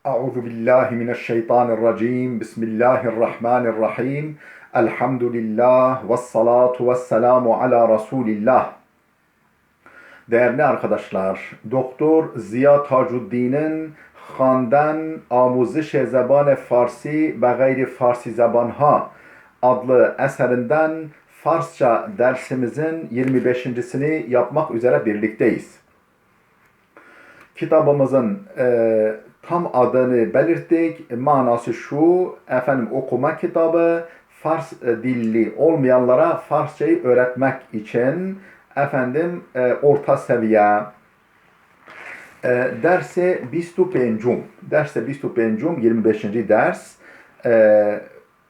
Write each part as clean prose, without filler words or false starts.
Euzu billahi mineşşeytanirracim. Bismillahirrahmanirrahim. Elhamdülillah ve salatu ve selamu ala Resulillah. Değerli arkadaşlar, Doktor Ziya Tacuddin'in Xwandin Amûziş Zeban Farsi ve Gayri Farsi Zebanha adlı eserinden Farsça dersimizin 25.sini yapmak üzere birlikteyiz. Kitabımızın tam adını belirttik. Manası şu, okuma kitabı, Fars dilli olmayanlara Farsçayı öğretmek için orta seviye. Derse 25. ders.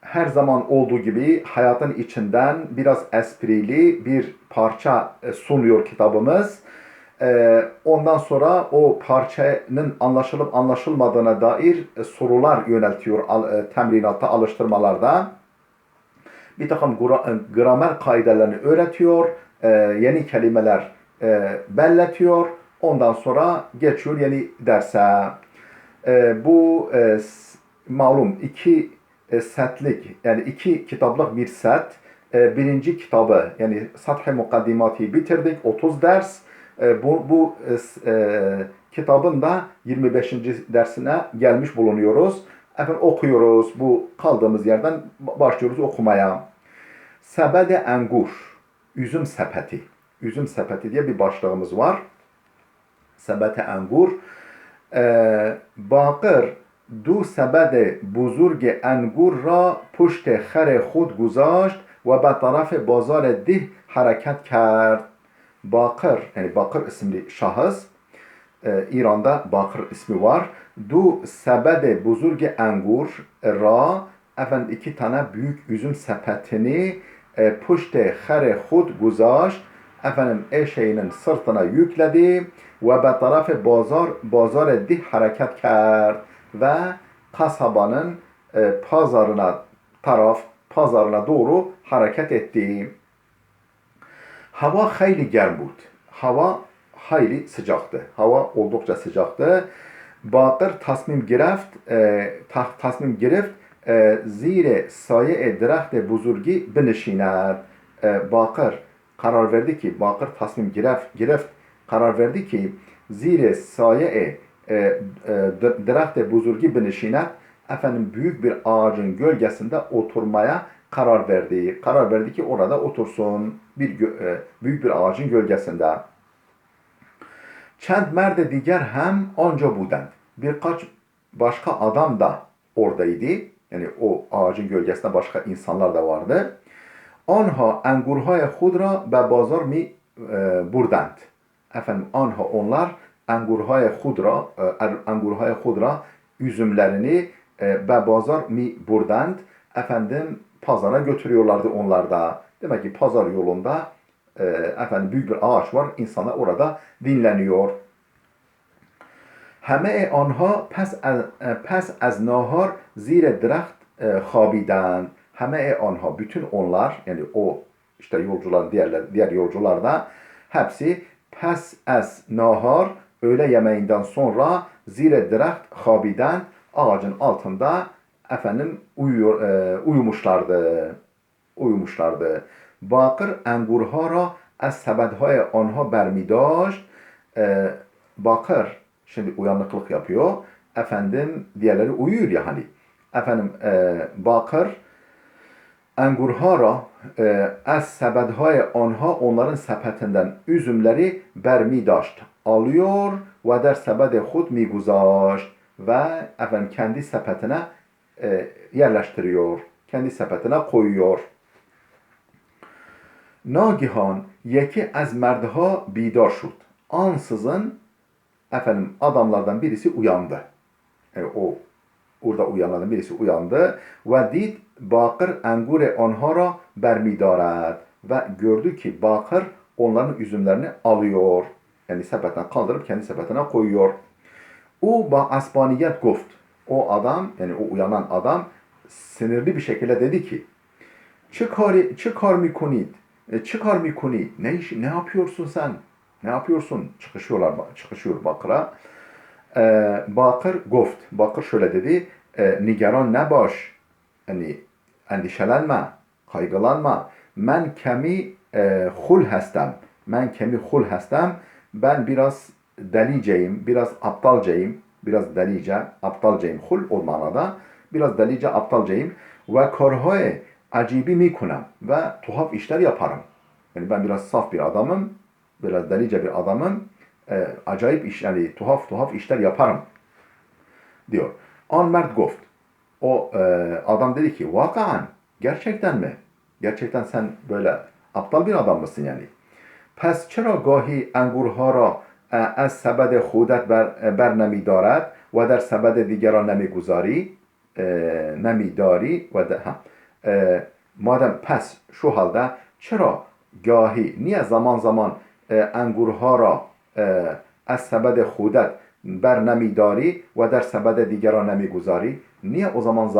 Her zaman olduğu gibi hayatın içinden biraz esprili bir parça sunuyor kitabımız. Ondan sonra o parçanın anlaşılıp anlaşılmadığına dair sorular yöneltiyor temrinatta, alıştırmalarda. Bir takım gramer kaidelerini öğretiyor, yeni kelimeler belletiyor. Ondan sonra geçiyor yeni derse. Bu malum iki setlik, yani iki kitaplık bir set. Birinci kitabı, yani Sath-ı Mukaddimati'yi bitirdik, 30 ders. Bu kitabın da 25. dersine gelmiş bulunuyoruz. Okuyoruz. Bu kaldığımız yerden başlıyoruz okumaya. Sebede engur, üzüm sepeti. Üzüm sepeti diye bir başlığımız var. Sebete engur. Baqir du sebede buzurg engur ra puşt xer khud guzasht ve be taraf bazar dih hareket kerd. Bakır, yani Bakır isimli şahıs, İran'da Bakır ismi var. Du sebede buzurge engur ra, iki tane büyük üzüm sepetini puşte xere khud guzasht, eşeğinin sırtına yükledi ve be tarafı bazar dih hareket kerd ve kasabanın pazarına doğru hareket etti. Hava hayli germ بود. Hava hayli sıcaktı. Hava oldukça sıcaktı. Bakır tasmim girift zire saye draht buzurgi binişiner. Bakır karar verdi ki, Bakır tasmim girift karar verdi ki zire saye draht buzurgi binişiner. Büyük bir ağacın gölgesinde oturmaya karar verdi. Karar verdi ki orada otursun, büyük bir ağacın gölgesinde. Çend merde diğer hem anca buden. Birkaç başka adam da oradaydı. Yani o ağacın gölgesinde başka insanlar da vardı. Anha engurhay khudra be bazar mi burdand. Onlar engurhay khudra üzümlerini be bazar mi burdand. Pazara götürüyorlardı onlar da. Demek ki pazar yolunda büyük bir ağaç var. İnsanlar orada dinleniyor. Heme anha pes az nahar zire draht habiden. Heme anha, bütün onlar, yani o işte yolcular, diğer yolcular da hepsi pes az nahar, öğle yemeğinden sonra zire draht habiden, ağacın altında uyumuşlardı. Bakır engurha ra az sebedhay anha bermidaşt. Bakır şimdi uyanıklık yapıyor. Diğerleri uyuyor ya hani. Bakır engurha ra az sebedhay anha, onların sepetinden üzümleri bermidaşt alıyor ve der sebede khud miguzasht ve kendi sepetine yerleştiriyor. Kendi sepetine koyuyor. Nagihan yeki az merdha bidar şud. Ansızın adamlardan birisi uyandı. Orada uyanlardan birisi uyandı ve did Bakır engure anhara bermidaret, ve gördü ki Bakır onların üzümlerini alıyor. Yani sepetine kaldırıp kendi sepetine koyuyor. O ba asbaniyet guft. O adam, yani o uyanan adam sinirli bir şekilde dedi ki, çıkar mikunid, çıkar mikunid, ne yapıyorsun sen? Ne yapıyorsun? Çıkışıyor Bakır'a. Bakır goft. Bakır şöyle dedi. Nigaran nebaş. Yani endişelenme. Kaygılanma. Men kemi hul hestem. Men kemi hul hestem. Ben biraz deliceyim. Biraz aptalcayım. Biraz delice, aptalcayım. Hul o manada. Biraz delice, aptalcayım. Ve karhay acibi mikunam. Ve tuhaf işler yaparım. Yani ben biraz saf bir adamım. Biraz delice bir adamım. Acayip iş, yani tuhaf işler yaparım diyor. An Mert Goft. O adam dedi ki vakaan gerçekten mi? Gerçekten sen böyle aptal bir adam mısın yani? پس چرا گاهی انگورها را از سبد خودت بر نمی دارد و در سبد دیگران نمیداری و madem pes şu halde çera gahi niye zaman zaman انگورها را از سبد خودت بر نمیداری و در سبد دیگران نمیگذاری niye o zaman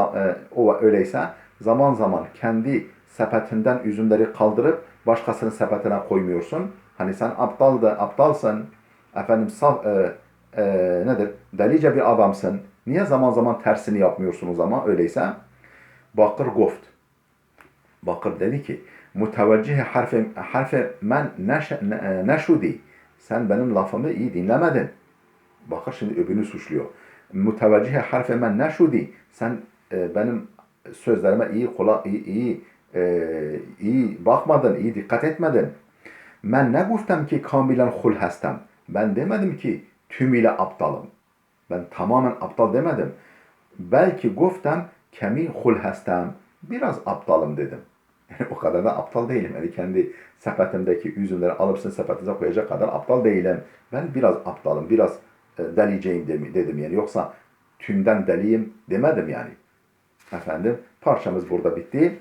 o öyleyse zaman zaman kendi sepetinden üzümleri kaldırıp başkasının sepetine koymuyorsun. Hani sen aptalsın. Efendim nedir? Delice bir adamsın. Niye zaman zaman tersini yapmıyorsun o zaman öyleyse? Bakır goft. Bakır dedi ki muteveccih harfe men neşudi. Sen benim lafımı iyi dinlemedin. Bakır şimdi öbürünü suçluyor. Muteveccih harfe men neşudi. Sen benim sözlerime iyi bakmadın, iyi dikkat etmedin. Ben ne guftem ki kamilen hul hestem. Ben demedim ki tümüyle aptalım. Ben tamamen aptal demedim. Belki guftem kemi hul hestem. Biraz aptalım dedim. Yani o kadar da aptal değilim. Yani kendi sepetimdeki üzümleri alıp sizin sepetinize koyacak kadar aptal değilim. Ben biraz aptalım, biraz deliceyim dedim yani. Yoksa tümden deliyim demedim yani. Efendim parçamız burada bitti.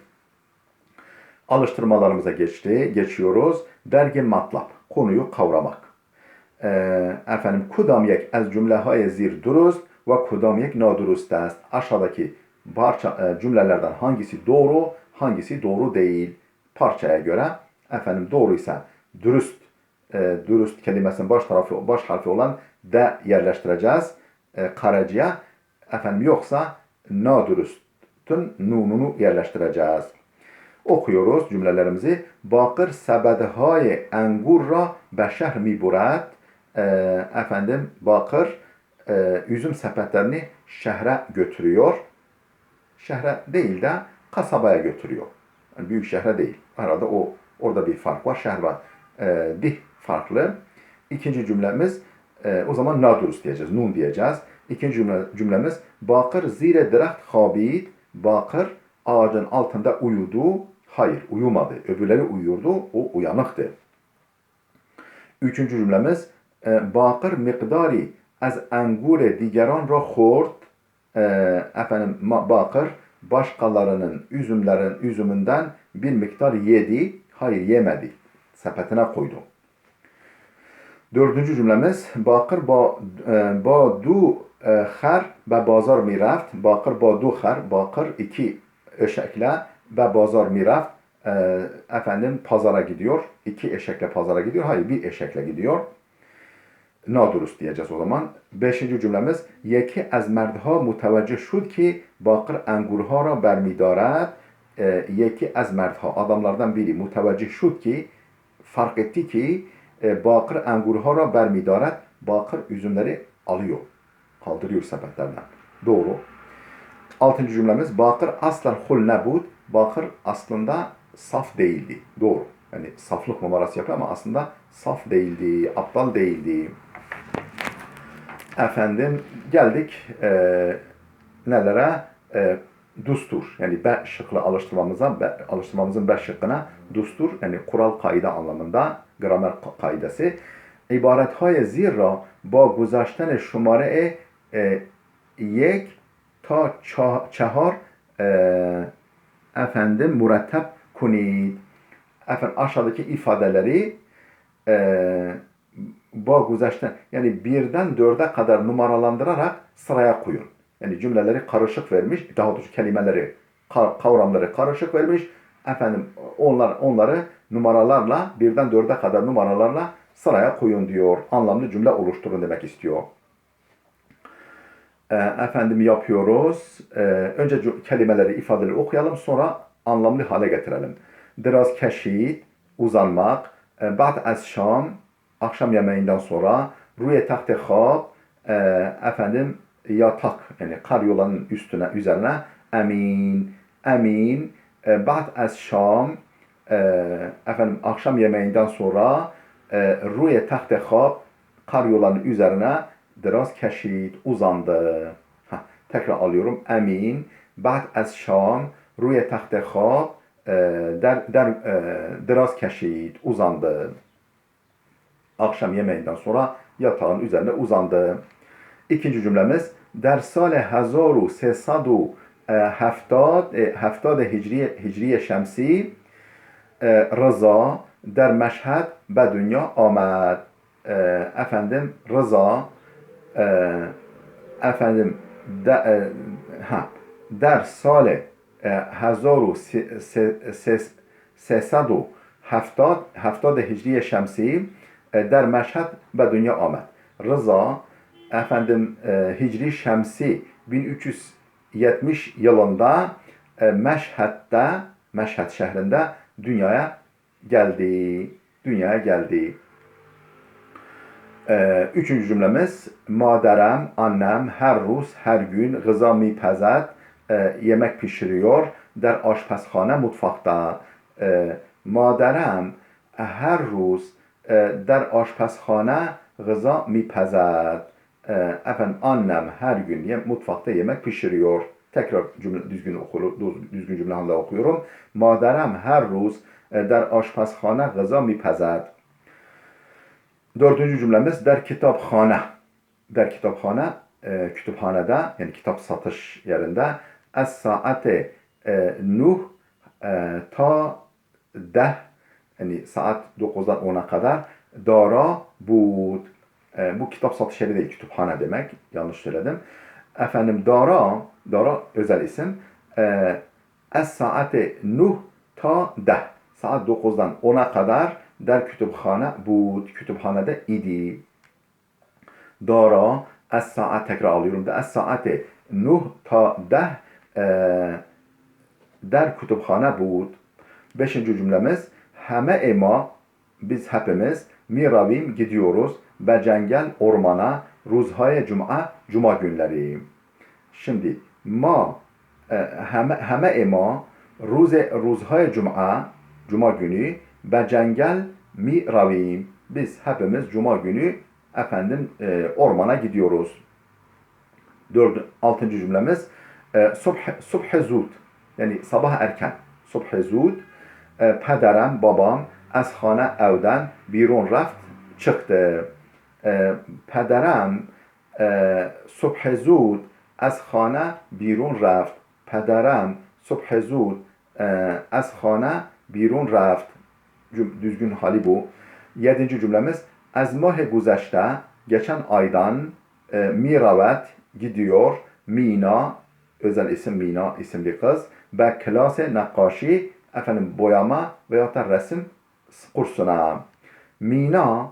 Alıştırmalarımıza geçiyoruz. Dergi matlab, konuyu kavramak. Efendim, kudam yek az cümlehay zir durust ve kudam yek nadurust است. Aşağıdaki cümlelerden hangisi doğru, hangisi doğru değil? Parçaya göre efendim doğruysa dürüst kelimesinin baş harfi olan de yerleştireceğiz kareciye. Efendim yoksa nadürüstün nununu yerleştireceğiz. Okuyoruz cümlelerimizi. Bakır sebedهای انگور را به شهر میبرد. Efendim Bakır üzüm sepetlerini şehre götürüyor. Şehre değil de kasabaya götürüyor. Yani büyük şehre değil. Arada orada bir fark var. Şehir var. Dih farklı. İkinci cümlemiz o zaman nadurus diyeceğiz. Nun diyeceğiz. İkinci cümlemiz Bakır zire deraht habid. Bakır ağacın altında uyudu. Hayır, uyumadı. Öbürleri uyuyordu, o uyanıktı. Üçüncü cümlemiz Bakır miqdari az engure digeran ra khord. Efendim Bakır başkalarının üzümünden bir miktar yedi. Hayır, yemedi. Sepetine koydu. Dördüncü cümlemiz Bakır ba du xer ve bazar miraft. Bakır ba du xer. Bakır iki eşekle ve bazar miraft. Efendim pazara gidiyor. İki eşekle pazara gidiyor. Hayır, bir eşekle gidiyor. Nadurust diyeceğiz o zaman. Beşinci cümlemiz yeki az merdha muteveccih şud ki Bakır engurha ra bermidaret. Yeki az merdha adamlardan biri muteveccih şud ki fark etti ki Bakır engurha ra bermidaret. Bakır üzümleri alıyor. Kaldırıyor sepetlerden. Doğru. Altıncı cümlemiz Bakır aslan hul nebud. Bakır aslında saf değildi. Doğru. Yani saflık numarası yapıyor ama aslında saf değildi, aptal değildi. Efendim geldik nelere? Dustur. Yani be şıklı alıştırmamızın be şıkkına dustur. Yani kural kaide anlamında gramer kaidesi. İbaretهای زیر را با گذاشتن شماره یک تا چهار efendim murettep kunid. Efendim aşağıdaki ifadeleri bu güzeşten yani birden dörde kadar numaralandırarak sıraya koyun. Yani cümleleri karışık vermiş, daha doğrusu kelimeleri, kavramları karışık vermiş. Efendim onları numaralarla birden dörde kadar numaralarla sıraya koyun diyor. Anlamlı cümle oluşturun demek istiyor. Efendim yapıyoruz. Önce kelimeleri, ifadeleri okuyalım, sonra anlamlı hale getirelim. Biraz keşit, uzanmak. Ba'd az şam, akşam yemeğinden sonra. Rüye tahte khab, efendim yatak, yani karyolanın üstüne, üzerine. Emin, emin. Ba'd az şam, efendim akşam yemeğinden sonra. Rüye tahte khab, karyolanın üzerine. Dراز کشید uzandı. Tekrar alıyorum. Emin بعد از شام روی تخت خواب dراز کشید uzandı. Akşam yemeğinden sonra yatağın üzerine uzandı. İkinci cümlemiz در سال 1370 هجری شمسی رضا در مشهد به دنیا آمد. Efendim Rıza efendim در سال 1370 هجری شمسی در مشهد به دنیا آمد. Rıza efendim Hicri Şemsi 1370 yılında Meşhed şehrinde dünyaya geldi. Üçüncü cümlemiz maderem, annem her روز her gün gıza mipezet yemek pişiriyor der aşpazhane mutfakta. Maderem her روز der aşpazhane gıza mipezet. Efendim annem her gün mutfakta yemek pişiriyor. Tekrar düzgün cümle halinde okuyorum. Maderem her روز der aşpazhane gıza mipezet. Dördüncü cümlemiz der kitapkhane. Der kitapkhane, kütüphanede, yani kitap satış yerinde az saate 9 ta 10, yani saat 9'dan 10'a kadar dara bud. Bu kitap satış yeri değil, kütüphane demek. Yanlış söyledim. Efendim dara özel isim. Az saate 9 ta 10. Saat 9'dan 10'a kadar der kütüphane bud. Kütüphanede idi. Dara az saat, tekrar alıyorum da az saate 9 ta 10 der kütüphane bud. Beşinci cümlemiz heme ma, biz hepimiz miravim gidiyoruz be cengel ormana ruzhay cuma günleri. Şimdi heme ma ruzhay cuma günü be cengel miravim, biz hepimiz cuma günü efendim ormana gidiyoruz. Altıncı cümlemiz subh zud, yani sabah erken. Subh zud pederem, babam az khane evden birun reft çıktı. Pederem subh zud az khane birun reft. Pederem subh zud az khane birun reft. Düzgün hali bu. Yedinci cümlemiz az mah guzashte, geçen aydan miravet gidiyor. Mina, özel isim Mina isimli kız. Be klase nakkaşi, efendim boyama veyahut da resim kursuna. Mina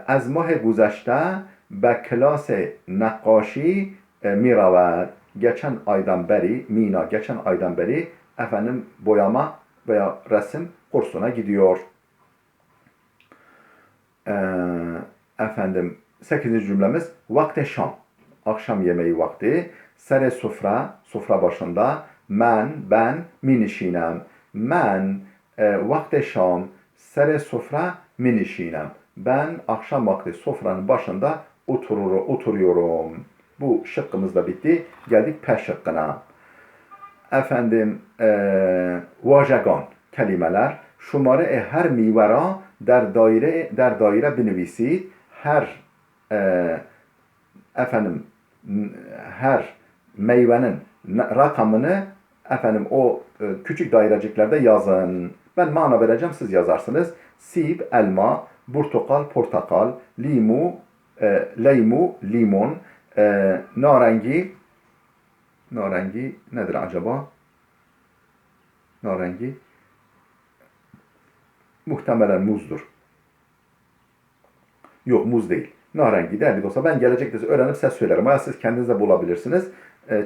az mah guzashte be klase nakkaşi miravet. Geçen aydan beri efendim boyama veya resim kursuna gidiyor. Efendim 8. cümlemiz vakti şam, akşam yemeği vakti. Sere sofra başında ben minişinem. Men vakti şam sere sofra minişinem. Ben akşam vakti sofranın başında oturuyorum. Bu şıkkımız da bitti. Geldik P şıkkına. Efendim vajagan kelimeler. Şumare her mivara der daire binivisid. Her meyvenin rakamını efendim o küçük daireciklerde yazın. Ben mana vereceğim, siz yazarsınız. Sib, elma, portakal, limon, narengi nedir acaba? Narengi muhtemelen muzdur. Yok, muz değil. Narengi değerli dostlar. Ben gelecek dersi öğrenip ses söylerim. Veya siz kendiniz de bulabilirsiniz.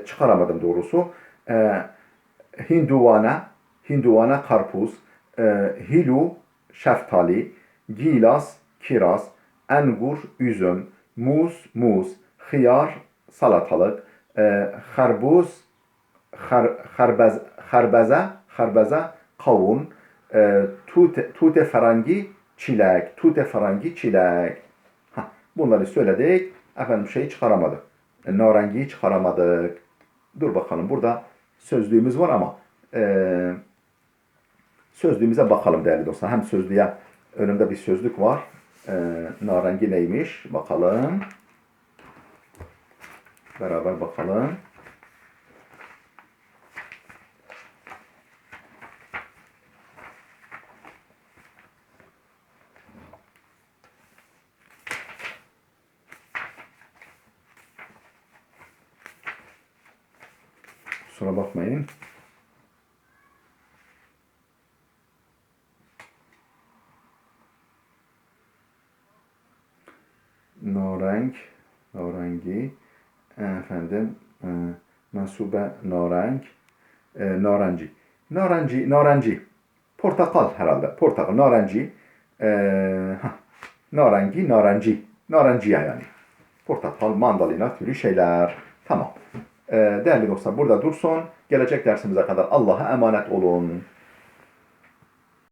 Çıkaramadım doğrusu. Hinduvana, hinduvana karpuz, hilu şeftali, gilas kiraz, engur üzüm, muz, hıyar salatalık, harbuz harbeza kavun, tute farangi çilek, tute farangi çilek. Bunları söyledik. Efendim şeyi çıkaramadık. Narengiyi çıkaramadık. Dur bakalım burada sözlüğümüz var ama sözlüğümüze bakalım değerli dostlar. Hem sözlüğe önümde bir sözlük var. Narengi neymiş? Bakalım. Beraber bakalım. Kusura bakmayın. Narengi, efendim, nasube narenci. Portakal herhalde. Portakal, narenci. Narenciye yani. Portakal, mandalina türü şeyler. Tamam. Değerli dostlar burada dursun. Gelecek dersimize kadar Allah'a emanet olun.